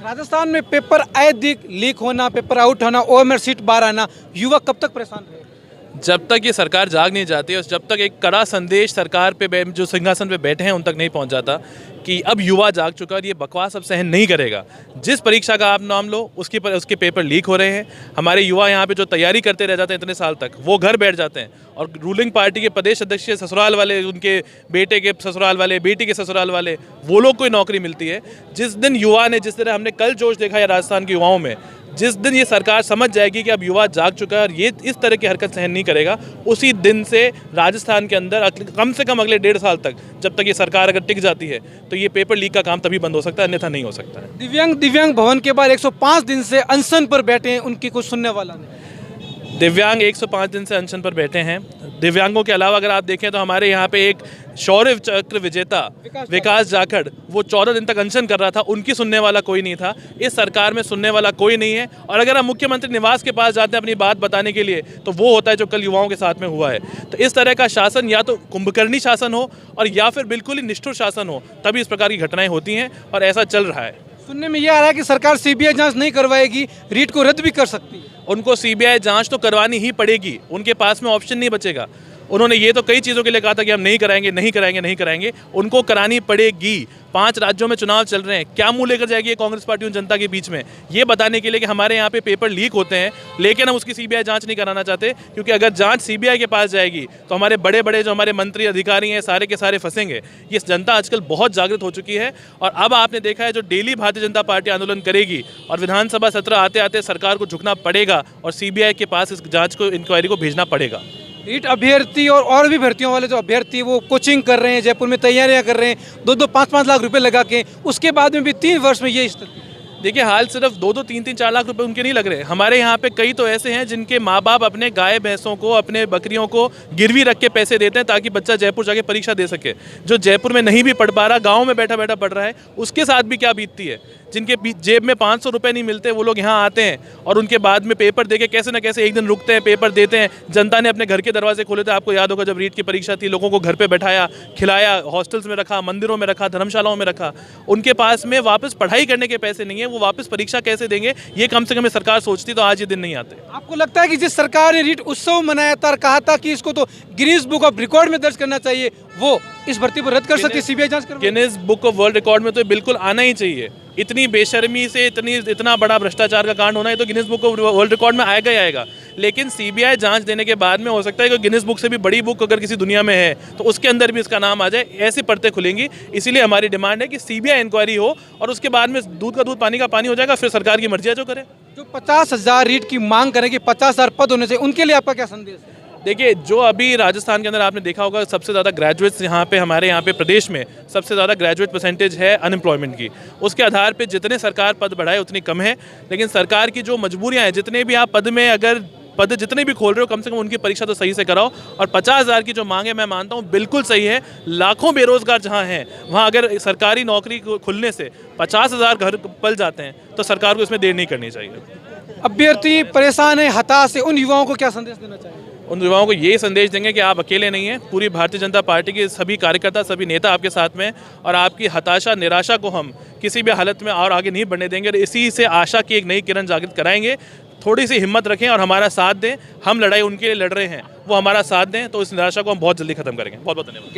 राजस्थान में पेपर अधिक लीक होना, पेपर आउट होना, ओएमआर सीट बाहर आना, युवा कब तक परेशान रहे? जब तक ये सरकार जाग नहीं जाती और जब तक एक कड़ा संदेश सरकार पे जो सिंहासन पे बैठे हैं उन तक नहीं पहुंच जाता कि अब युवा जाग चुका है और ये बकवास अब सहन नहीं करेगा। जिस परीक्षा का आप नाम लो उसके पेपर लीक हो रहे हैं। हमारे युवा यहाँ पे जो तैयारी करते रह जाते हैं इतने साल तक, वो घर बैठ जाते हैं और रूलिंग पार्टी के प्रदेश अध्यक्ष के ससुराल वाले, उनके बेटे के ससुराल वाले, बेटी के ससुराल वाले, वो लोग कोई नौकरी मिलती है। जिस दिन युवा ने, जिस तरह हमने कल जोश देखा है राजस्थान के युवाओं में, जिस दिन ये सरकार समझ जाएगी कि अब युवा जाग चुका है और ये इस तरह की हरकत सहन नहीं करेगा, उसी दिन से राजस्थान के अंदर कम से कम अगले 1.5 साल तक, जब तक ये सरकार अगर टिक जाती है, तो ये पेपर लीक का काम तभी बंद हो सकता है, अन्यथा नहीं हो सकता है। दिव्यांग भवन के बाद 105 दिन से अनशन पर बैठे हैं, उनकी कुछ सुनने वाला नहीं। दिव्यांग 105 दिन से अनशन पर बैठे हैं। दिव्यांगों के अलावा अगर आप देखें तो हमारे यहाँ पे एक शौर्य चक्र विजेता विकास जाखड़, वो 14 दिन तक अनशन कर रहा था, उनकी सुनने वाला कोई नहीं था। इस सरकार में सुनने वाला कोई नहीं है। और अगर हम मुख्यमंत्री निवास के पास जाते हैं अपनी बात बताने के लिए, तो वो होता है जो कल युवाओं के साथ में हुआ है। तो इस तरह का शासन या तो कुंभकर्णी शासन हो और या फिर बिल्कुल ही निष्ठुर शासन हो, तभी इस प्रकार की घटनाएं होती हैं और ऐसा चल रहा है। सुनने में यह आ रहा है कि सरकार सीबीआई जांच नहीं करवाएगी, रीट को रद्द भी कर सकती है। उनको सीबीआई जांच तो करवानी ही पड़ेगी, उनके पास में ऑप्शन नहीं बचेगा। उन्होंने ये तो कई चीज़ों के लिए कहा था कि हम नहीं कराएंगे, उनको करानी पड़ेगी। 5 राज्यों में चुनाव चल रहे हैं, क्या मुंह लेकर जाएगी ये कांग्रेस पार्टी उन जनता के बीच में, ये बताने के लिए कि हमारे यहाँ पे पेपर लीक होते हैं, लेकिन हम उसकी सीबीआई जांच नहीं कराना चाहते, क्योंकि अगर जांच सीबीआई के पास जाएगी तो हमारे बड़े बड़े जो हमारे मंत्री अधिकारी हैं सारे के सारे फंसेंगे। ये जनता आजकल बहुत जागृत हो चुकी है और अब आपने देखा है जो डेली भारतीय जनता पार्टी आंदोलन करेगी और विधानसभा सत्र आते आते सरकार को झुकना पड़ेगा और सीबीआई के पास इस जाँच को, इंक्वायरी को भेजना पड़ेगा। रीट अभ्यर्थी और भी भर्तियों वाले जो अभ्यर्थी वो कोचिंग कर रहे हैं, जयपुर में तैयारियां कर रहे हैं, 2-2, 5-5 लाख रुपए लगा के, उसके बाद में भी 3 वर्ष में ये स्थिति। देखिए, हाल सिर्फ 2-2, 3-3, 4 लाख रुपए उनके नहीं लग रहे। हमारे यहाँ पे कई तो ऐसे हैं जिनके माँ बाप अपने गाय भैंसों को, अपने बकरियों को गिरवी रख के पैसे देते हैं ताकि बच्चा जयपुर जाके परीक्षा दे सके। जो जयपुर में नहीं भी पढ़ पा रहा, गाँव में बैठा बैठा पढ़ रहा है, उसके साथ भी क्या बीतती है। जिनके जेब में 500 रुपये नहीं मिलते, वो लोग यहाँ आते हैं और उनके बाद में पेपर देके कैसे ना कैसे एक दिन रुकते हैं, पेपर देते हैं। जनता ने अपने घर के दरवाजे खोले थे, आपको याद होगा जब रीट की परीक्षा थी, लोगों को घर पे बैठाया, खिलाया, हॉस्टल्स में रखा, मंदिरों में रखा, धर्मशालाओं में रखा। उनके पास में वापस पढ़ाई करने के पैसे नहीं है, वो वापस परीक्षा कैसे देंगे, ये कम से कम सरकार सोचती तो आज ये दिन नहीं आते। आपको लगता है कि जिस सरकार ने रीट उत्सव मनाया था और कहा था कि इसको तो गिनीज बुक ऑफ रिकॉर्ड में दर्ज करना चाहिए, वो इस भर्ती पर रद्द कर सकती है, सीबीआई जांच कर? Guinness book of world record में तो बिल्कुल आना ही चाहिए। इतनी बेशर्मी से इतना बड़ा भ्रष्टाचार का कांड होना है तो Guinness book of world record में आएगा ही आएगा। लेकिन सीबीआई जांच देने के बाद में हो सकता है कि गिनीज बुक से भी बड़ी बुक अगर किसी दुनिया में है तो उसके अंदर भी इसका नाम आ जाए, ऐसी परतें खुलेंगी। इसीलिए हमारी डिमांड है कि सीबीआई इंक्वायरी हो और उसके बाद में दूध का दूध पानी का पानी हो जाएगा, फिर सरकार की मर्जी है जो करे। जो 50,000 रीट की मांग करें कि 50,000 पद होने से, उनके लिए आपका क्या संदेश है? देखिए, जो अभी राजस्थान के अंदर आपने देखा होगा सबसे ज़्यादा ग्रेजुएट्स यहाँ पे, हमारे यहाँ पे प्रदेश में सबसे ज़्यादा ग्रेजुएट परसेंटेज है अनएम्प्लॉयमेंट की। उसके आधार पे जितने सरकार पद बढ़ाए उतनी कम है। लेकिन सरकार की जो मजबूरियाँ हैं, जितने भी आप पद में अगर पद जितने भी खोल रहे हो, कम से कम उनकी परीक्षा तो सही से कराओ। और 50,000 की जो मांग है, मैं मानता हूँ बिल्कुल सही है। लाखों बेरोजगार जहाँ हैं, वहाँ अगर सरकारी नौकरी खुलने से 50,000 घर पल जाते हैं तो सरकार को इसमें देर नहीं करनी चाहिए। अभ्यर्थी परेशान है, हताश है, उन युवाओं को क्या संदेश देना चाहिए? उन युवाओं को ये संदेश देंगे कि आप अकेले नहीं हैं, पूरी भारतीय जनता पार्टी के सभी कार्यकर्ता, सभी नेता आपके साथ में, और आपकी हताशा, निराशा को हम किसी भी हालत में और आगे नहीं बढ़ने देंगे। और इसी से आशा की एक नई किरण जागृत कराएंगे। थोड़ी सी हिम्मत रखें और हमारा साथ दें। हम लड़ाई उनके लिए लड़ रहे हैं, वो हमारा साथ दें, तो इस निराशा को हम बहुत जल्दी खत्म करेंगे। बहुत बहुत धन्यवाद।